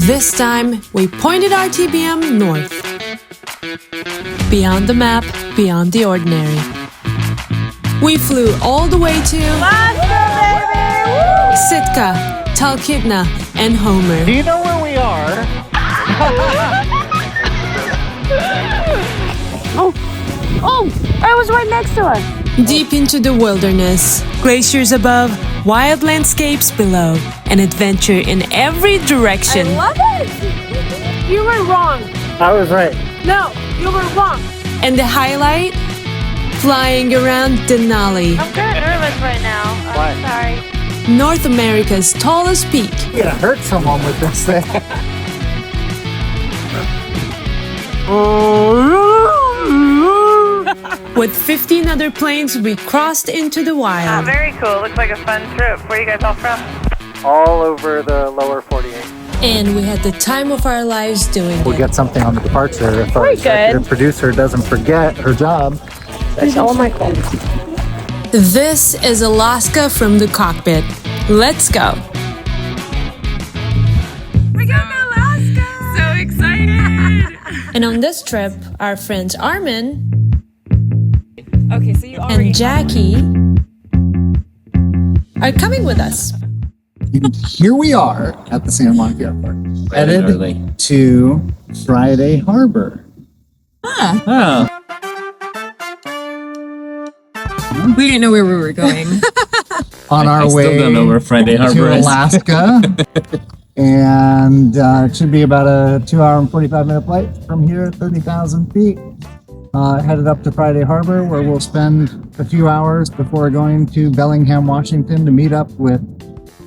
This time, we pointed our TBM north. Beyond the map, beyond the ordinary. We flew all the way to Alaska, Sitka, Talkeetna, and Homer. Do you know where we are? Oh, I was right next to us. Deep into the wilderness, glaciers above, wild landscapes below, and adventure in every direction. I love it. You were wrong. I was right. No, you were wrong. And the highlight? Flying around Denali, I'm kind of nervous right now. Why? I'm sorry. North America's tallest peak. You're gonna hurt someone with this thing. With 15 other planes, we crossed into the wild. Very cool. Looks like a fun trip. Where are you guys all from? All over the lower 48. And we had the time of our lives doing We'll it. get something on the departure if our Very executive good. producer doesn't forget her job. That's all my clothes. This is Alaska from the cockpit. Let's go. We're going to Alaska. So excited. And on this trip, our friends Armin Okay, so you already and Jackie are coming with us. Here we are at the San Juan Airport, headed early. to Friday Harbor. Oh, We didn't know where we were going. On our I way still don't know where Friday Harbor to is. Alaska. And it should be about a 2-hour and 45-minute flight from here at 30,000 feet. Headed up to Friday Harbor, where we'll spend a few hours before going to Bellingham, Washington to meet up with,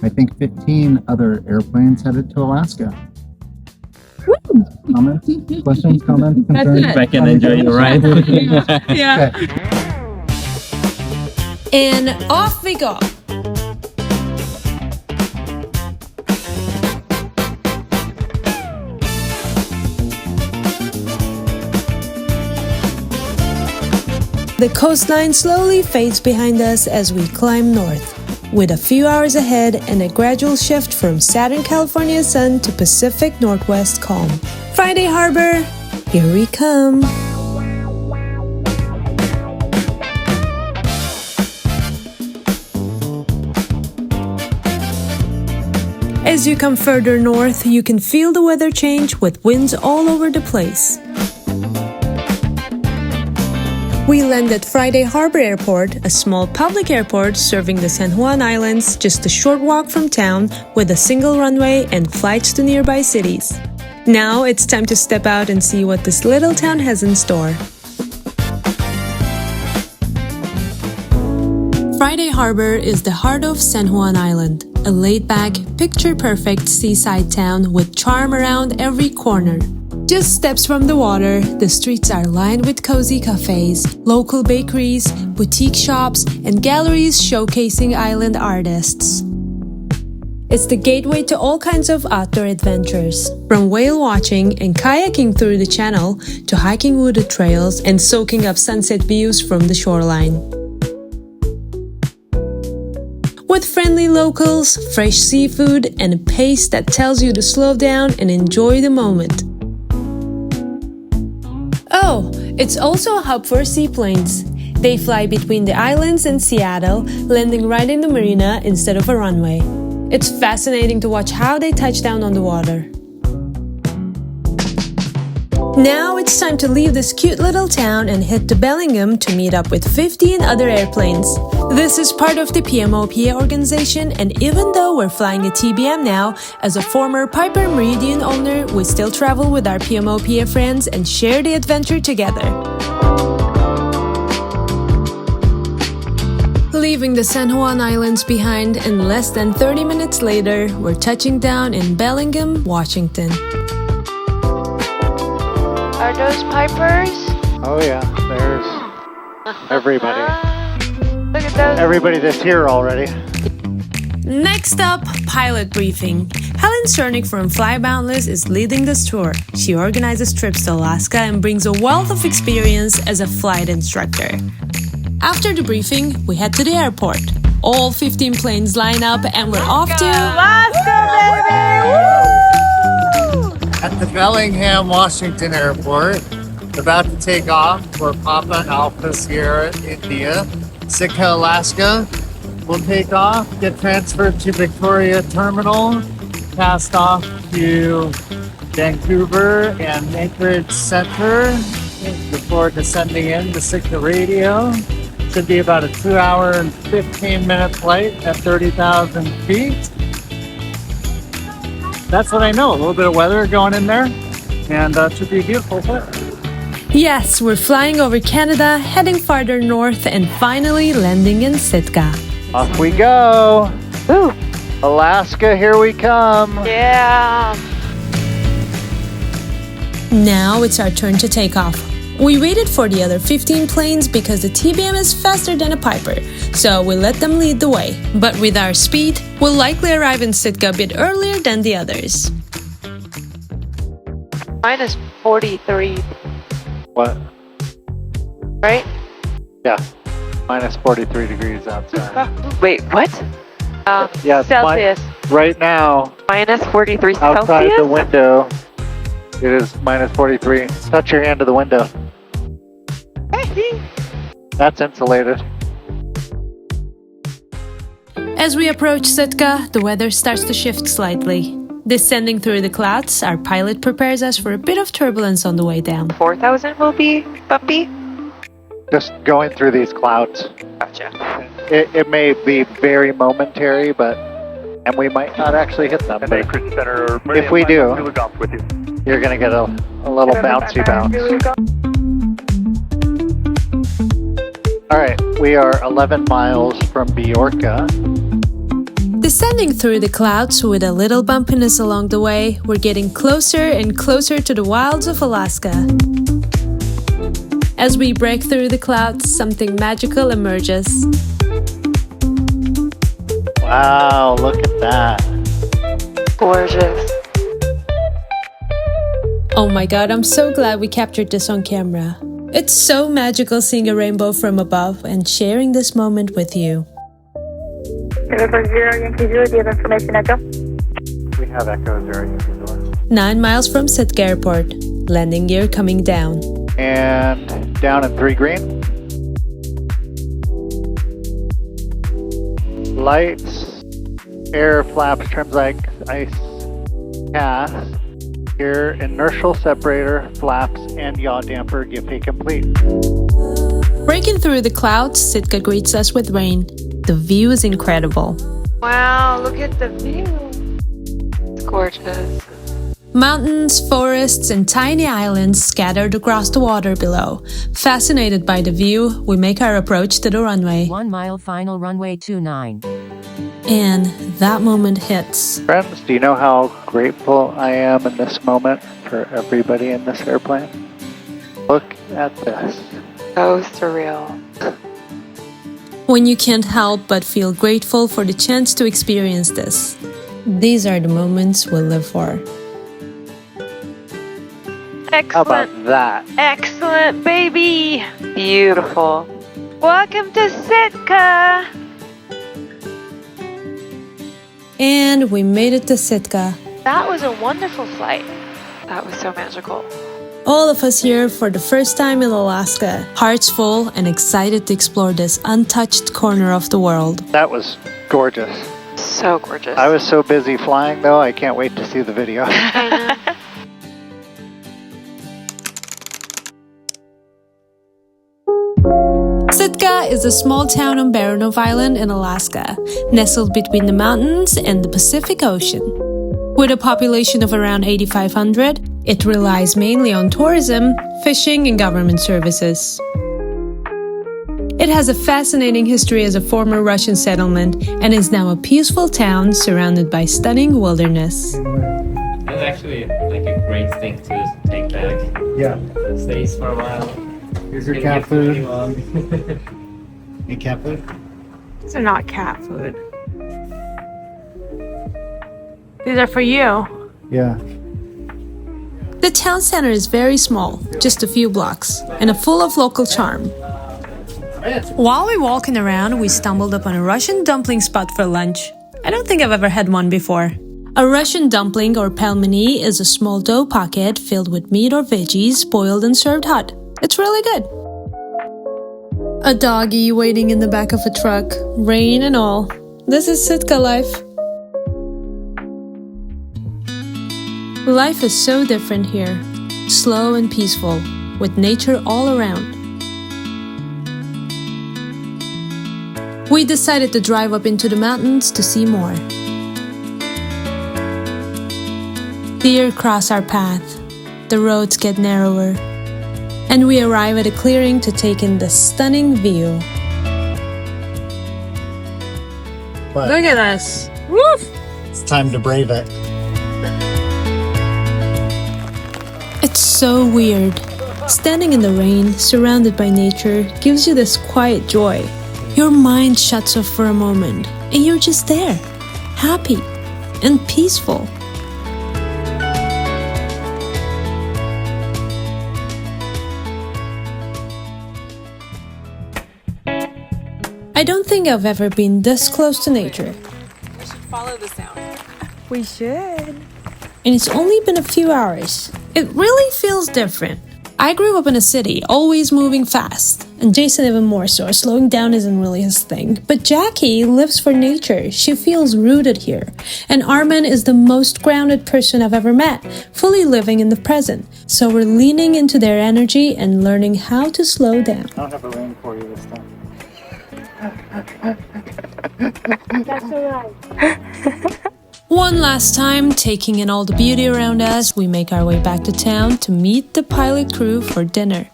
I think, 15 other airplanes headed to Alaska. Comments? Questions? Comments? Concerns? if I can enjoy your ride. Yeah. Okay. And off we go. The coastline slowly fades behind us as we climb north, with a few hours ahead and a gradual shift from Southern California sun to Pacific Northwest calm. Friday Harbor, here we come. As you come further north, you can feel the weather change with winds all over the place. We land at Friday Harbor Airport, a small public airport serving the San Juan Islands, just a short walk from town with a single runway and flights to nearby cities. Now it's time to step out and see what this little town has in store. Friday Harbor is the heart of San Juan Island, a laid-back, picture-perfect seaside town with charm around every corner. Just steps from the water, the streets are lined with cozy cafes, local bakeries, boutique shops, and galleries showcasing island artists. It's the gateway to all kinds of outdoor adventures, from whale watching and kayaking through the channel to hiking wooded trails and soaking up sunset views from the shoreline. With friendly locals, fresh seafood, and a pace that tells you to slow down and enjoy the moment. Oh, it's also a hub for seaplanes. They fly between the islands and Seattle, landing right in the marina instead of a runway. It's fascinating to watch how they touch down on the water. Now it's time to leave this cute little town and head to Bellingham to meet up with 15 other airplanes. This is part of the PMOPA organization, and even though we're flying a TBM now, as a former Piper Meridian owner, we still travel with our PMOPA friends and share the adventure together. Leaving the San Juan Islands behind, and less than 30 minutes later, we're touching down in Bellingham, Washington. Are those Pipers? Oh yeah, there's everybody. Look at those. Everybody that's here already. Next up, pilot briefing. Helen Cernick from Flyboundless is leading this tour. She organizes trips to Alaska and brings a wealth of experience as a flight instructor. After the briefing, we head to the airport. All 15 planes line up and we're off to Alaska, baby! Woo! Bellingham, Washington Airport. About to take off for Papa Alpha Sierra, India. Sitka, Alaska. We'll take off, get transferred to Victoria Terminal, cast off to Vancouver and Anchorage Center before descending in to Sitka Radio. Should be about a 2 hour and 15-minute flight at 30,000 feet. That's what I know. A little bit of weather going in there, and should be a beautiful flight. Yes, we're flying over Canada, heading farther north, and finally landing in Sitka. Off we go. Ooh. Alaska, here we come. Yeah. Now it's our turn to take off. We waited for the other 15 planes because the TBM is faster than a Piper, so we let them lead the way. But with our speed, we'll likely arrive in Sitka a bit earlier than the others. Minus 43, What? right? Yeah. Minus 43 degrees outside. Wait, what? Yeah, it's Celsius. Right now, Minus 43 outside Celsius? the window, it is minus 43. Touch your hand to the window. That's insulated. As we approach Sitka, the weather starts to shift slightly. Descending through the clouds, our pilot prepares us for a bit of turbulence on the way down. 4,000 will be bumpy? Just going through these clouds. Gotcha. It may be very momentary, and we might not actually hit them. But if we do, you're going to get a little bouncy bounce. All right, we are 11 miles from Bjorka. Descending through the clouds with a little bumpiness along the way, we're getting closer and closer to the wilds of Alaska. As we break through the clouds, something magical emerges. Wow, look at that. Gorgeous. Oh my god, I'm so glad we captured this on camera. It's so magical seeing a rainbow from above and sharing this moment with you. November 0 Yankee Zulu, do you have information, Echo? We have Echo 0 Yankee Zulu. 9 miles from Sitka Airport. Landing gear coming down. And down in 3 green. Lights, air flaps, trims like ice cast. Here, inertial separator, flaps, and yaw damper GIFE complete. Breaking through the clouds, Sitka greets us with rain. The view is incredible. Wow, look at the view. It's gorgeous. Mountains, forests, and tiny islands scattered across the water below. Fascinated by the view, we make our approach to the runway. 1 mile final runway 29. And that moment hits. Friends, do you know how grateful I am in this moment for everybody in this airplane? Look at this. So surreal. When you can't help but feel grateful for the chance to experience this. These are the moments we'll live for. How about Excellent. that? Excellent, baby. Beautiful. Welcome to Sitka. And we made it to Sitka. That was a wonderful flight. That was so magical. All of us here for the first time in Alaska, hearts full and excited to explore this untouched corner of the world. That was gorgeous. So gorgeous. I was so busy flying, though, I can't wait to see the video. Sitka is a small town on Baranof Island in Alaska, nestled between the mountains and the Pacific Ocean. With a population of around 8,500, it relies mainly on tourism, fishing, and government services. It has a fascinating history as a former Russian settlement and is now a peaceful town surrounded by stunning wilderness. That's actually like a great thing to take back. Yeah. Stays for a while. Here's your cat food. Any cat food? These are not cat food. These are for you. Yeah. The town center is very small, just a few blocks, and full of local charm. While we're walking around, we stumbled upon a Russian dumpling spot for lunch. I don't think I've ever had one before. A Russian dumpling or pelmeni is a small dough pocket filled with meat or veggies, boiled and served hot. It's really good. A doggy waiting in the back of a truck, rain and all. This is Sitka life. Life is so different here, slow and peaceful, with nature all around. We decided to drive up into the mountains to see more. Deer cross our path, the roads get narrower, and we arrive at a clearing to take in the stunning view. But Look at this. Woof! it's time to brave it. It's so weird. Standing in the rain, surrounded by nature, gives you this quiet joy. Your mind shuts off for a moment, and you're just there, happy and peaceful. I don't think I've ever been this close to nature. We should follow the sound. We should. And it's only been a few hours. It really feels different. I grew up in a city, always moving fast. And Jason even more so, slowing down isn't really his thing. But Jackie lives for nature. She feels rooted here. And Armin is the most grounded person I've ever met, fully living in the present. So we're leaning into their energy and learning how to slow down. I don't have a rain for you this time. That's alright. One last time, taking in all the beauty around us, we make our way back to town to meet the pilot crew for dinner.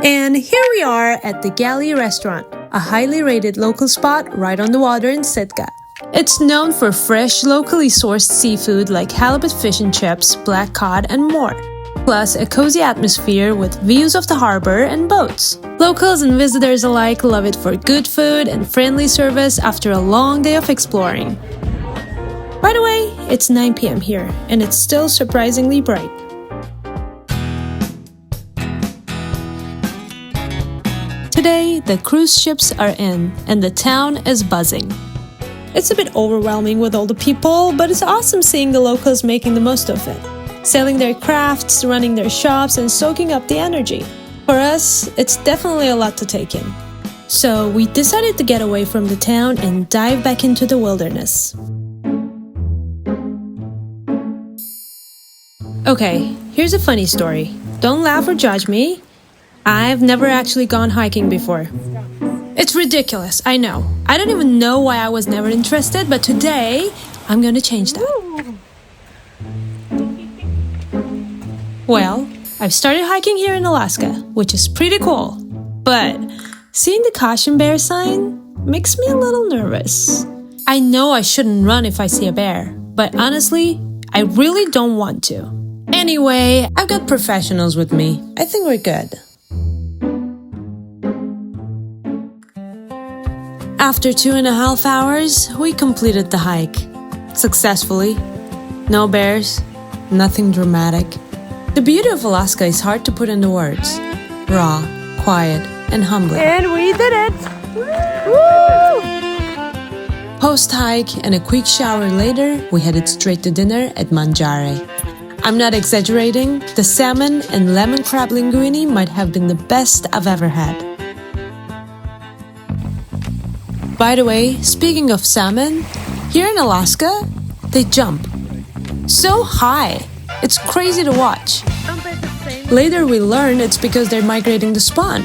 And here we are at the Galley restaurant, a highly rated local spot right on the water in Sitka. It's known for fresh, locally sourced seafood like halibut fish and chips, black cod, and more. Plus a cozy atmosphere with views of the harbor and boats. Locals and visitors alike love it for good food and friendly service after a long day of exploring. By the way, it's 9 p.m. here, and it's still surprisingly bright. Today, the cruise ships are in, and the town is buzzing. It's a bit overwhelming with all the people, but it's awesome seeing the locals making the most of it. Selling their crafts, running their shops, and soaking up the energy. For us, it's definitely a lot to take in. So we decided to get away from the town and dive back into the wilderness. Okay, here's a funny story. Don't laugh or judge me. I've never actually gone hiking before. It's ridiculous, I know. I don't even know why I was never interested, but today, I'm gonna change that. Well, I've started hiking here in Alaska, which is pretty cool. But seeing the caution bear sign makes me a little nervous. I know I shouldn't run if I see a bear, but honestly, I really don't want to. Anyway, I've got professionals with me. I think we're good. After 2.5 hours, we completed the hike. Successfully. No bears, nothing dramatic. The beauty of Alaska is hard to put into words. Raw, quiet, and humbling. And we did it! Woo! Post-hike and a quick shower later, we headed straight to dinner at Mangiare. I'm not exaggerating, the salmon and lemon crab linguine might have been the best I've ever had. By the way, speaking of salmon, here in Alaska, they jump so high. It's crazy to watch. Later we learn it's because they're migrating to spawn.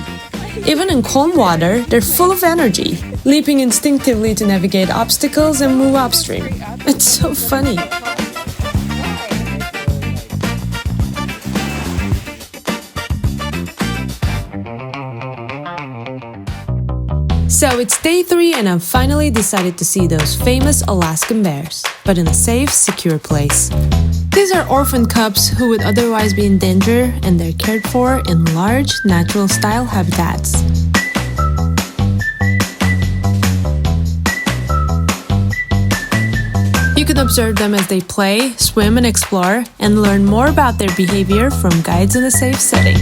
Even in calm water, they're full of energy, leaping instinctively to navigate obstacles and move upstream. It's so funny. So it's day 3 and I've finally decided to see those famous Alaskan bears, but in a safe, secure place. These are orphan cubs who would otherwise be in danger, and they're cared for in large, natural-style habitats. You can observe them as they play, swim and explore, and learn more about their behavior from guides in a safe setting.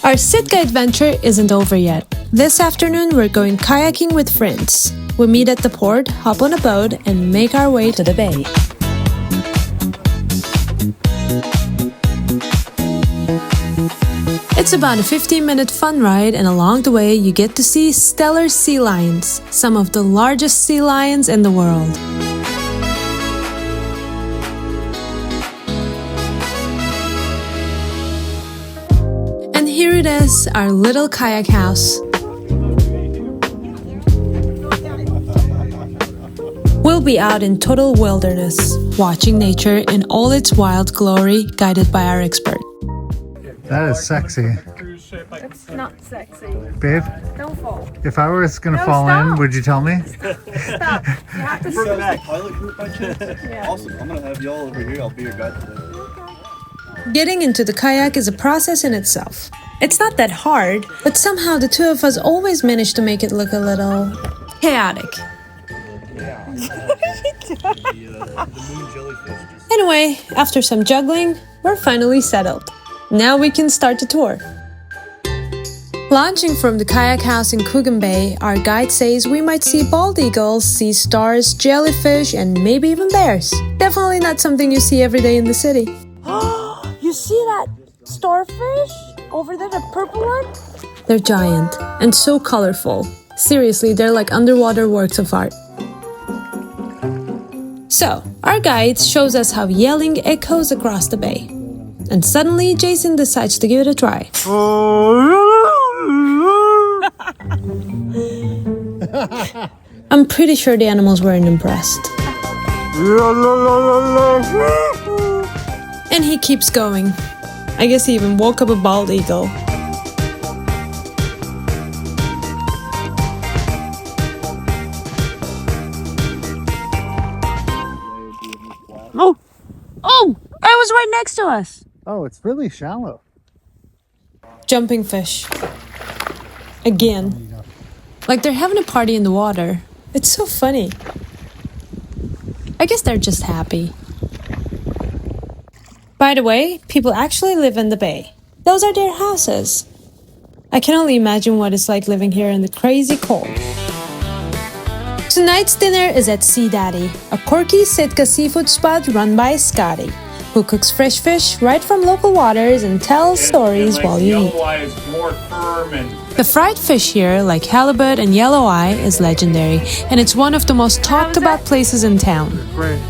Our Sitka adventure isn't over yet. This afternoon, we're going kayaking with friends. We meet at the port, hop on a boat, and make our way to the bay. It's about a 15-minute fun ride, and along the way you get to see stellar sea lions, some of the largest sea lions in the world. And here it is, our little kayak house. We'll be out in total wilderness, watching nature in all its wild glory, guided by our expert. That is sexy. It's not sexy. Babe, Don't fall. if I was going to No, fall in, stop. would you tell me? Stop. You have to Bring sit. back pilot group by chance? Yeah. Awesome. I'm gonna have y'all over here. I'll be your guide today. Getting into the kayak is a process in itself. It's not that hard, but somehow the two of us always manage to make it look a little chaotic. Anyway, after some juggling, we're finally settled. Now we can start the tour. Launching from the kayak house in Coogan Bay, our guide says we might see bald eagles, sea stars, jellyfish, and maybe even bears. Definitely not something you see every day in the city. You see that starfish over there, the purple one? They're giant and so colorful. Seriously, they're like underwater works of art. So, our guide shows us how yelling echoes across the bay. And suddenly, Jason decides to give it a try. I'm pretty sure the animals weren't impressed. And he keeps going. I guess he even woke up a bald eagle. Oh, it was right next to us. Oh, it's really shallow. Jumping fish. Again. Like they're having a party in the water. It's so funny. I guess they're just happy. By the way, people actually live in the bay. Those are their houses. I can only imagine what it's like living here in the crazy cold. Tonight's dinner is at Sea Daddy, a quirky Sitka seafood spot run by Scotty, who cooks fresh fish right from local waters and tells stories while you eat. Yellow eye is more firm and The fried fish here, like halibut and yellow eye, is legendary, and it's one of the most talked about places in town. Great.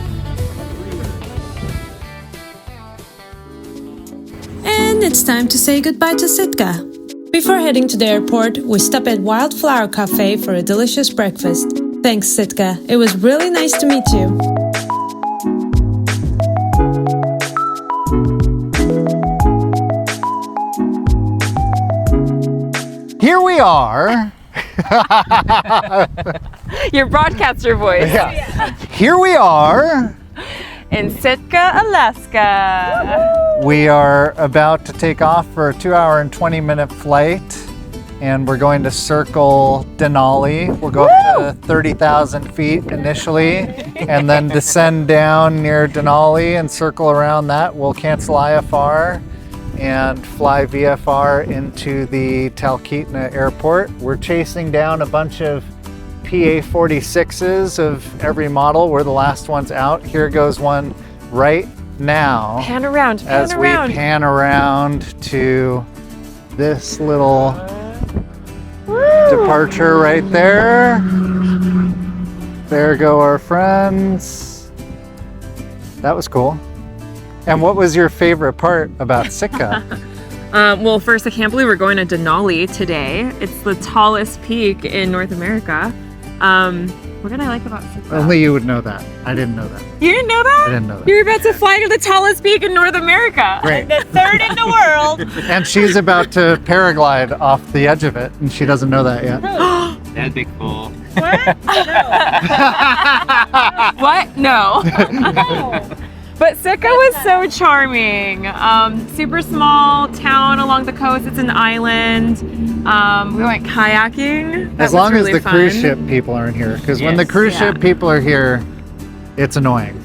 And it's time to say goodbye to Sitka. Before heading to the airport, we stop at Wildflower Cafe for a delicious breakfast. Thanks, Sitka. It was really nice to meet you. Here we are. Your broadcaster voice. Here we are. In Sitka, Alaska. We are about to take off for a 2-hour and 20-minute flight, and we're going to circle Denali. We'll go up to 30,000 feet initially, and then descend down near Denali and circle around that. We'll cancel IFR and fly VFR into the Talkeetna airport. We're chasing down a bunch of PA-46s of every model. We're the last ones out. Here goes one right now. Pan around, as pan around. we pan around to this little departure right there. There go our friends. That was cool. And what was your favorite part about Sitka? Well, first, I can't believe we're going to Denali today. It's the tallest peak in North America. What did I like about Sitka? Only you would know that. I didn't know that. You didn't know that? I didn't know that. You're about to fly to the tallest peak in North America. Great. The third in the world. And she's about to paraglide off the edge of it, and she doesn't know that yet. that'd be cool. What? No. But Sitka was so charming. Super small town along the coast. It's an island. We went kayaking. That As long was really as the fun. cruise ship people aren't here, because when the Yes. cruise Yeah. ship people are here, it's annoying.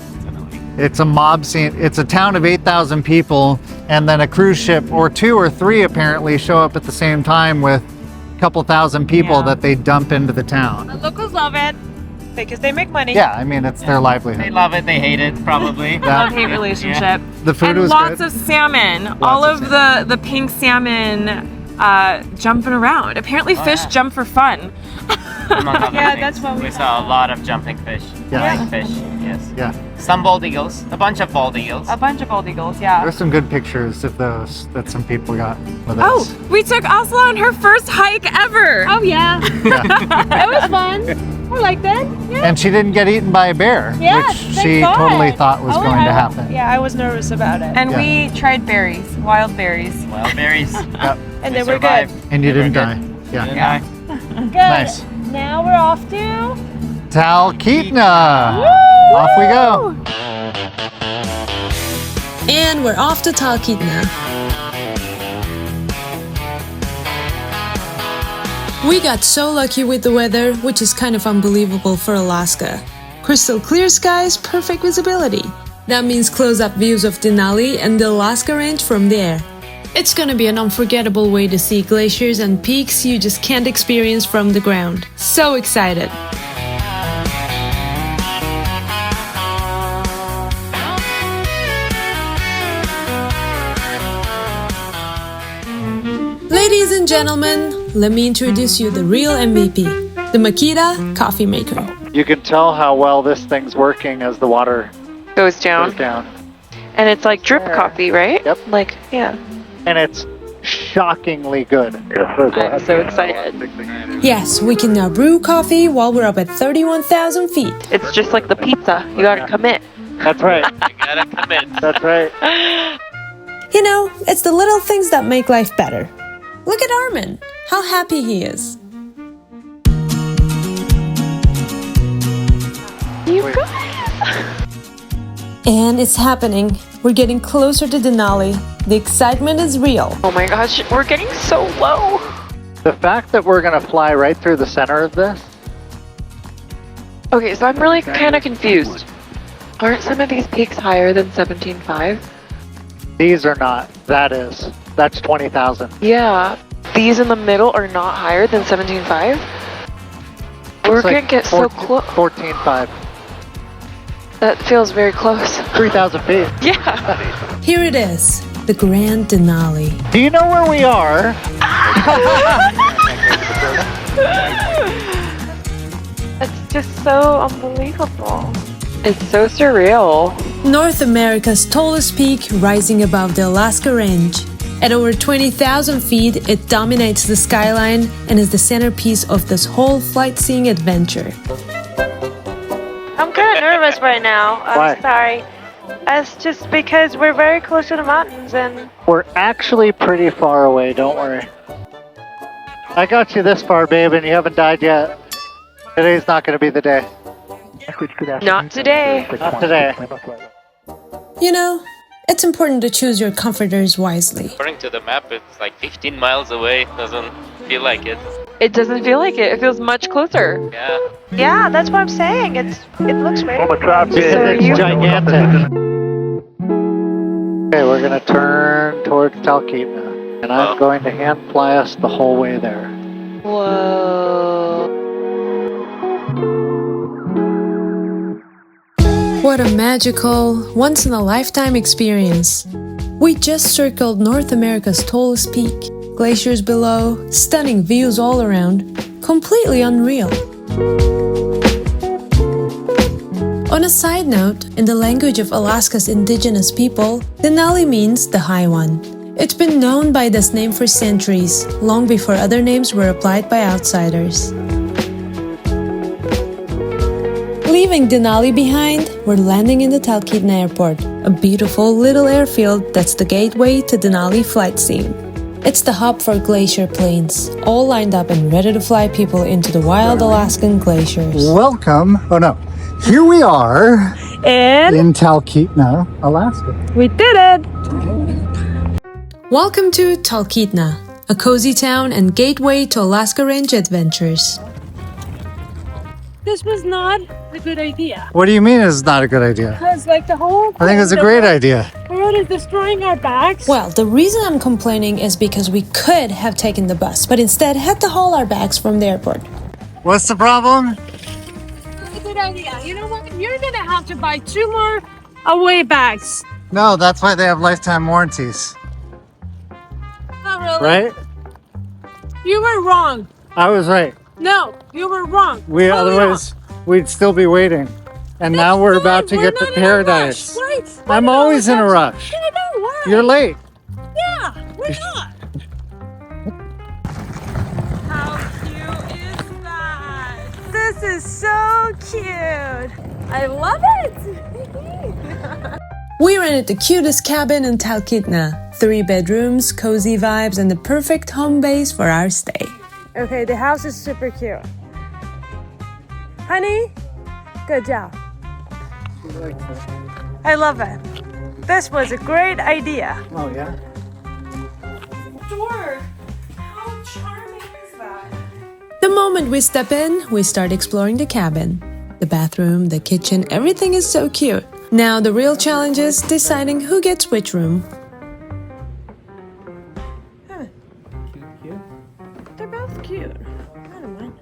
It's a mob scene. It's a town of 8,000 people, and then a cruise ship or 2 or 3 apparently show up at the same time with couple thousand people Yeah. that they dump into the town. The locals love it because they make money. Yeah, I mean, it's their They livelihood. love it, they hate it, probably. Love-hate relationship. The food And was lots good. of salmon. Lots All of of the pink salmon jumping around. Apparently fish yeah. jump for fun. Among other Yeah, things. that's what we saw a lot of jumping fish. Yeah. Flying fish, yes. Yeah, Some bald eagles, a bunch of bald eagles. A bunch of bald eagles, yeah. there's some good pictures of those that some people got with Oh, us. we took Asla on her first hike ever. Oh yeah, Yeah. it was fun. I liked it. Yeah. And she didn't get eaten by a bear, Yeah, which thank she God. totally thought was going to happen. Yeah, I was nervous about it. And Yeah. we tried berries, wild berries. Wild berries. Yep. And They they were survived. good. And you They were didn't die. good. Yeah. Didn't Yeah. I? Good. Nice. Now we're off to Talkeetna! Off we go. And we're off to Talkeetna. We got so lucky with the weather, which is kind of unbelievable for Alaska. Crystal clear skies, perfect visibility. That means close-up views of Denali and the Alaska Range from the air. It's gonna be an unforgettable way to see glaciers and peaks you just can't experience from the ground. So excited! Ladies and gentlemen, let me introduce you the real MVP, the Makita coffee maker. You can tell how well this thing's working as the water Goes down. goes down. And it's like drip coffee, right? Yep. Like, yeah. And it's shockingly good. I'm so excited. Yes, we can now brew coffee while we're up at 31,000 feet. It's just like the pizza. You gotta commit. That's right. You gotta commit. That's right. You know, it's the little things that make life better. Look at Armin, how happy he is. You guys. And it's happening. We're getting closer to Denali. The excitement is real. Oh my gosh, we're getting so low. The fact that we're going to fly right through the center of this, Okay, so I'm really kind of confused. Aren't some of these peaks higher than 17.5? these are not. That is. That's 20,000. Yeah. These in the middle are not higher than 17.5? We're It's gonna like get so close. 14,500. That feels very close. 3,000 feet. Yeah. Here it is, the Grand Denali. Do you know where we are? It's just so unbelievable. It's so surreal. North America's tallest peak rising above the Alaska Range. At over 20,000 feet, it dominates the skyline and is the centerpiece of this whole flight-seeing adventure. I'm kind of nervous right now. Why? I'm sorry. That's just because we're very close to the mountains and We're actually pretty far away, don't worry. I got you this far, babe, and you haven't died yet. Today's not going to be the day. Not today. Not today. You know, it's important to choose your comforters wisely. According to the map, it's like 15 miles away. Doesn't feel like it. It doesn't feel like it. It feels much closer. Yeah. yeah, that's what I'm saying. It looks very. It's you- gigantic. Okay, we're going to turn towards Talkeetna, and I'm going to hand fly us the whole way there. Whoa. What a magical, once-in-a-lifetime experience. We just circled North America's tallest peak. Glaciers below, stunning views all around. Completely unreal. On a side note, in the language of Alaska's indigenous people, Denali means the high one. It's been known by this name for centuries, long before other names were applied by outsiders. Leaving Denali behind, we're landing in the Talkeetna airport, a beautiful little airfield that's the gateway to Denali flight scene. It's the hub for glacier planes, all lined up and ready to fly people into the wild Alaskan glaciers. Welcome. Oh no. Here we are And in Talkeetna, Alaska. we did it. Welcome to Talkeetna, a cozy town and gateway to Alaska Range adventures. this was not a good idea. What do you mean it's not a good idea? Because like the whole I think it's a great idea. The road is destroying our backs. Well, the reason I'm complaining is because we could have taken the bus, but instead had to haul our bags from the airport. What's the problem? That's a good idea. You know what? You're gonna have to buy 2 more away bags. No, that's why they have lifetime warranties. Not really. Right? You were wrong. I was right. No, you were wrong. Otherwise we'd still be waiting. And now we're about to get to paradise. I'm always in a rush. No, why? You're late. Yeah, we're not. How cute is that? This is so cute. I love it. We rented the cutest cabin in Talkeetna. 3 bedrooms, cozy vibes, and the perfect home base for our stay. Okay, the house is super cute. Honey, good job. I love it. This was a great idea. Oh, yeah? Door. How charming is that? The moment we step in, we start exploring the cabin. The bathroom, the kitchen, everything is so cute. Now the real challenge is deciding who gets which room. They're both cute. I don't mind.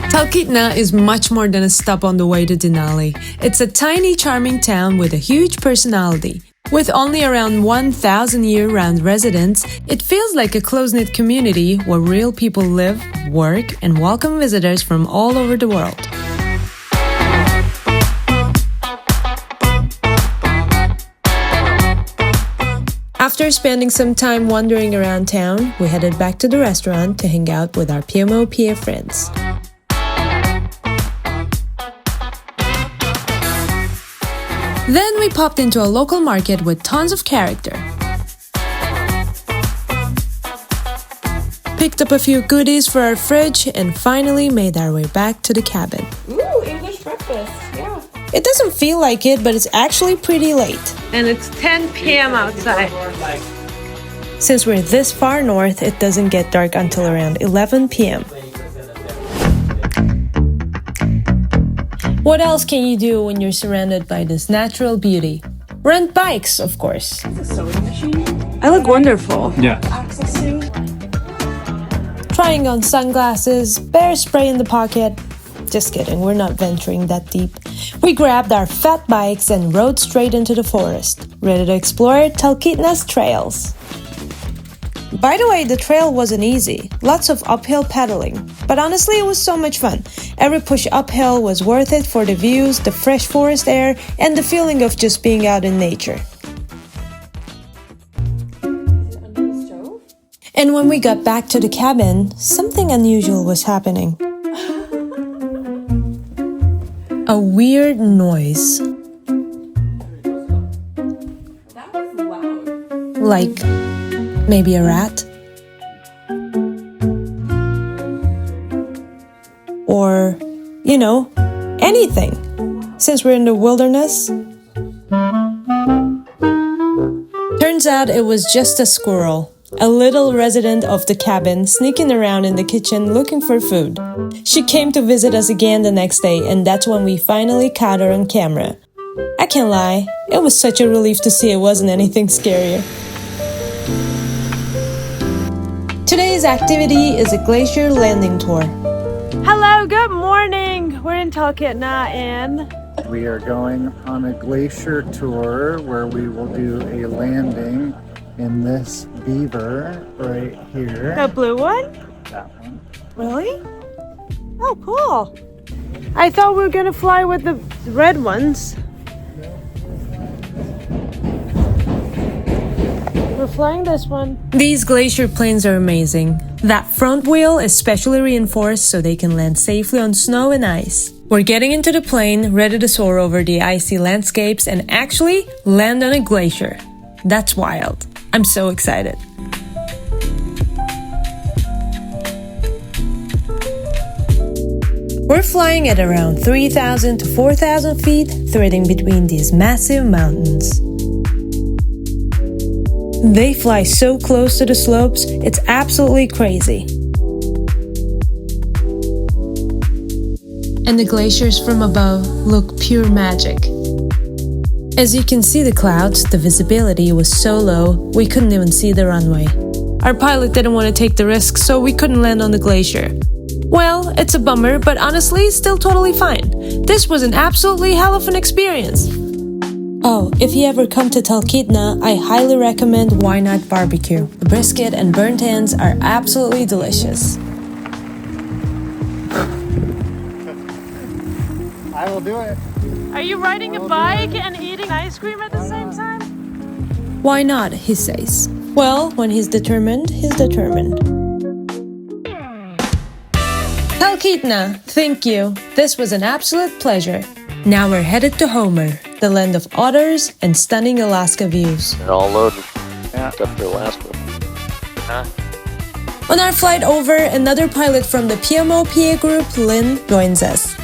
Talkeetna is much more than a stop on the way to Denali. It's a tiny, charming town with a huge personality. With only around 1,000 year-round residents, it feels like a close-knit community where real people live, work, and welcome visitors from all over the world. After spending some time wandering around town, we headed back to the restaurant to hang out with our PMO-PA friends. Then we popped into a local market with tons of character. Picked up a few goodies for our fridge and finally made our way back to the cabin. Ooh, English breakfast. Yeah. It doesn't feel like it, but it's actually pretty late. And it's 10 p.m. outside. Since we're this far north, it doesn't get dark until around 11 p.m. What else can you do when you're surrounded by this natural beauty? Rent bikes, of course. I look wonderful. Yeah. Trying on sunglasses, bear spray in the pocket. Just kidding, we're not venturing that deep. We grabbed our fat bikes and rode straight into the forest, ready to explore Talkeetna's trails. By the way, the trail wasn't easy. Lots of uphill pedaling. But honestly, it was so much fun. Every push uphill was worth it for the views, the fresh forest air, and the feeling of just being out in nature. And when we got back to the cabin, something unusual was happening. A weird noise. That was loud. Like maybe a rat? Or, you know, anything. Since we're in the wilderness. Turns out it was just a squirrel. A little resident of the cabin sneaking around in the kitchen looking for food. She came to visit us again the next day, and that's when we finally caught her on camera. I can't lie, it was such a relief to see it wasn't anything scarier. Today's activity is a glacier landing tour. Hello, good morning. We're in Talkeetna and We are going on a glacier tour where we will do a landing in this beaver right here. the blue one? That one. Really? Oh, cool. I thought we were gonna fly with the red ones. We're flying this one. These glacier planes are amazing. That front wheel is specially reinforced so they can land safely on snow and ice. We're getting into the plane, ready to soar over the icy landscapes and actually land on a glacier. That's wild. I'm so excited. We're flying at around 3,000 to 4,000 feet, threading between these massive mountains. They fly so close to the slopes, it's absolutely crazy. And the glaciers from above look pure magic. As you can see the clouds, the visibility was so low, we couldn't even see the runway. Our pilot didn't want to take the risk, so we couldn't land on the glacier. Well, it's a bummer, but honestly, still totally fine. This was an absolutely hell of an experience. Oh, if you ever come to Talkeetna, I highly recommend Why Not Barbecue. The brisket and burnt ends are absolutely delicious. I will do it. Are you riding a bike and eating ice cream at the same time? Why not, he says. Well, when he's determined, he's determined. Talkeetna, thank you. This was an absolute pleasure. Now we're headed to Homer, the land of otters and stunning Alaska views. They're all loaded. Yeah. Except for Alaska. On our flight over, another pilot from the PMO-PA group, Lynn, joins us.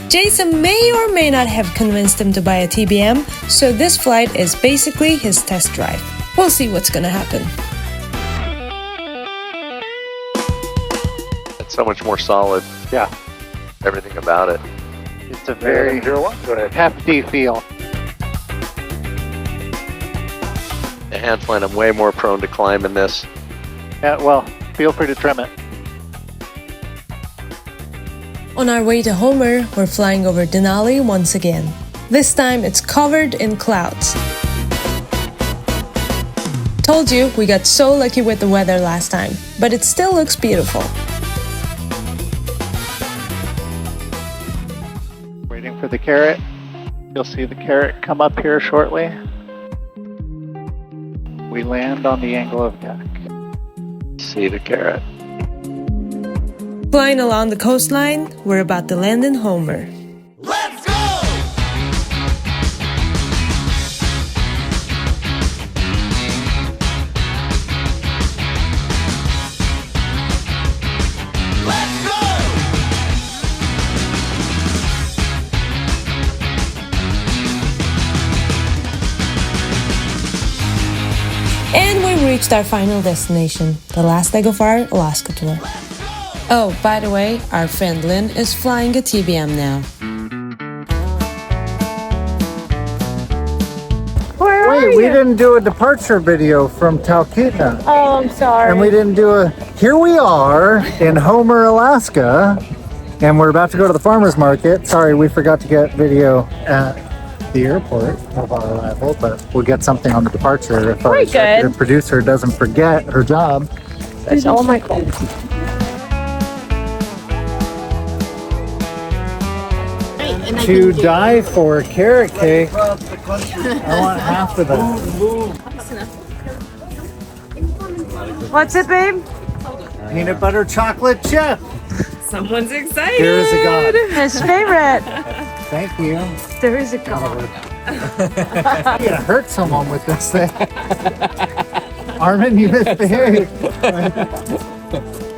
Jason may or may not have convinced him to buy a TBM, so this flight is basically his test drive. We'll see what's gonna happen. It's so much more solid. Yeah. Everything about it. It's a very hefty feel. The handline, I'm way more prone to climbing this. Yeah, well, feel free to trim it. On our way to Homer, we're flying over Denali once again. This time it's covered in clouds. Told you, we got so lucky with the weather last time, but it still looks beautiful. Waiting for the carrot. You'll see the carrot come up here shortly. We land on the angle of attack. See the carrot. Flying along the coastline, we're about to land in Homer. Let's go! Let's go! And we've reached our final destination, the last leg of our Alaska tour. Oh, by the way, our friend Lynn is flying a TBM now. Where are you? We didn't do a departure video from Talkeetna. Oh, I'm sorry. And we didn't do a... Here we are in Homer, Alaska, and we're about to go to the farmer's market. Sorry, we forgot to get video at the airport of our arrival, but we'll get something on the departure if our executive producer doesn't forget her job. That's all my clothes. To die for carrot cake. I want half of that. What's it, babe? Peanut butter chocolate chip. Someone's excited. There is a God. His favorite. Thank you. There is a God. I'm gonna hurt someone with this thing. Armin, you misbehaved.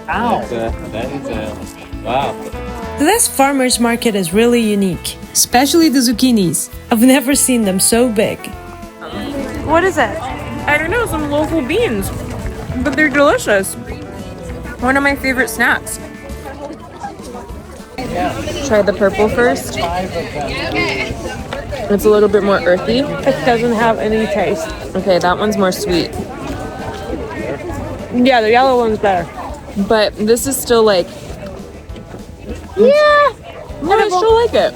Ow. Wow. This farmer's market is really unique, especially the zucchinis. I've never seen them so big. What is it? I don't know, some local beans, but they're delicious. One of my favorite snacks. Try the purple first. It's a little bit more earthy. It doesn't have any taste. Okay, that one's more sweet. Yeah, the yellow one's better. But this is still like, Yeah. I still like it.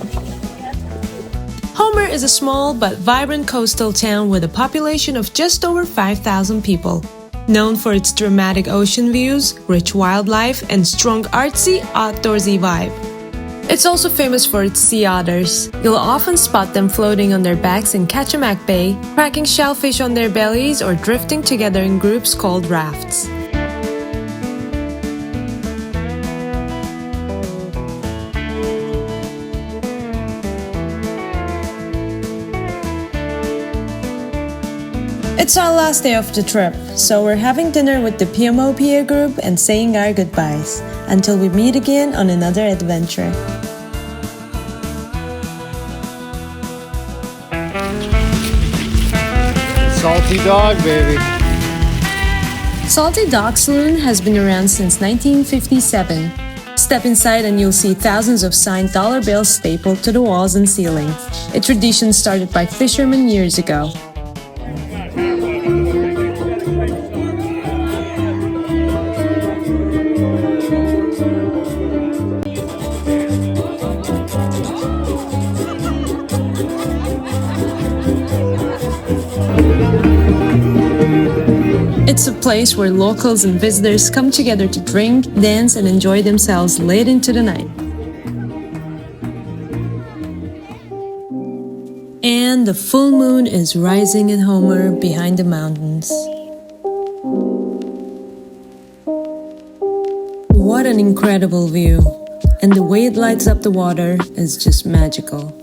Homer is a small but vibrant coastal town with a population of just over 5,000 people. Known for its dramatic ocean views, rich wildlife, and strong artsy, outdoorsy vibe. It's also famous for its sea otters. You'll often spot them floating on their backs in Kachemak Bay, cracking shellfish on their bellies, or drifting together in groups called rafts. It's our last day of the trip, so we're having dinner with the PMO-PA group and saying our goodbyes, until we meet again on another adventure. Salted Salty Dog, baby. Salty Dog Saloon has been around since 1957. Step inside and you'll see thousands of signed dollar bills stapled to the walls and ceiling. A tradition started by fishermen years ago. It's a place where locals and visitors come together to drink, dance, and enjoy themselves late into the night. And the full moon is rising in Homer behind the mountains. What an incredible view! And the way it lights up the water is just magical.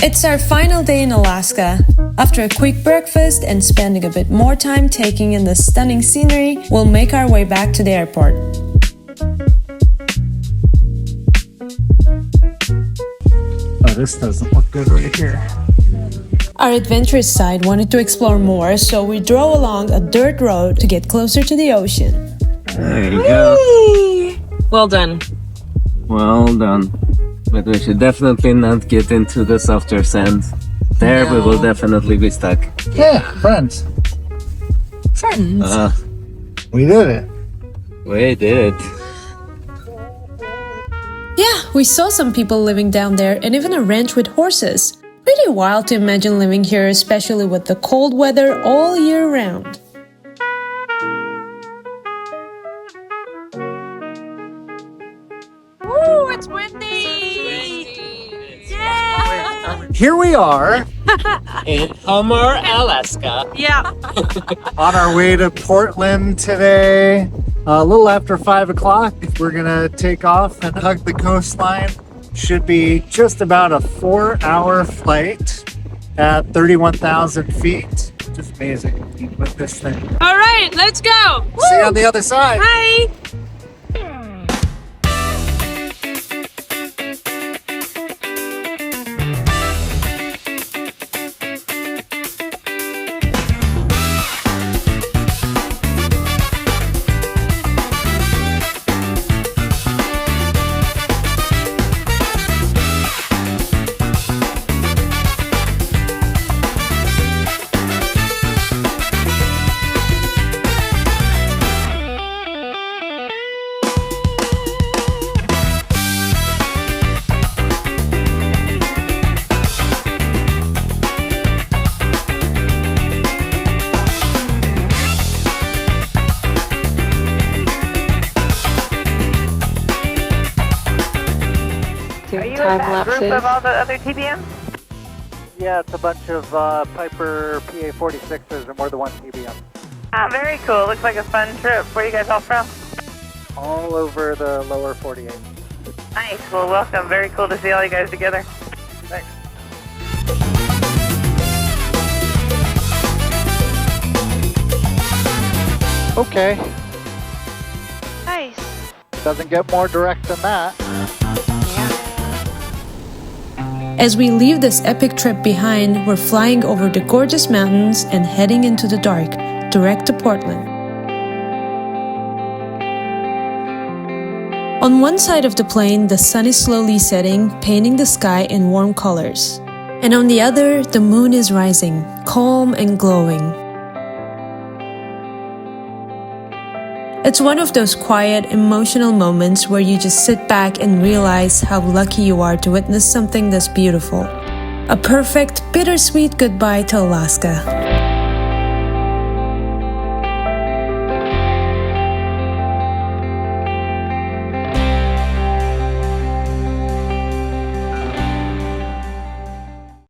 It's our final day in Alaska. After a quick breakfast and spending a bit more time taking in the stunning scenery, we'll make our way back to the airport. Oh, this doesn't look good right here. Our adventurous side wanted to explore more, so we drove along a dirt road to get closer to the ocean. There you go. Well done. Well done. But we should definitely not get into the softer sand. There we will definitely be stuck. Yeah, friends. Friends. We did it. We did. Yeah, we saw some people living down there and even a ranch with horses. Pretty wild to imagine living here, especially with the cold weather all year round. Ooh, it's windy! Yeah! Here we are In Homer, Alaska. Yeah. on our way to Portland today. A little after 5 o'clock. We're gonna take off and hug the coastline. Should be just about a 4-hour flight at 31,000 feet. Just amazing with this thing. All right, let's go. See you on the other side. Bye. Are you in that group of all the other TBMs? Yeah, it's a bunch of Piper PA-46s and we're the one TBM. Very cool. Looks like a fun trip. Where are you guys all from? All over the lower 48. Nice. Well, welcome. Very cool to see all you guys together. Thanks. Okay. Nice. Doesn't get more direct than that. As we leave this epic trip behind, we're flying over the gorgeous mountains and heading into the dark, direct to Portland. On one side of the plane, the sun is slowly setting, painting the sky in warm colors. And on the other, the moon is rising, calm and glowing. It's one of those quiet, emotional moments where you just sit back and realize how lucky you are to witness something this beautiful. A perfect, bittersweet goodbye to Alaska.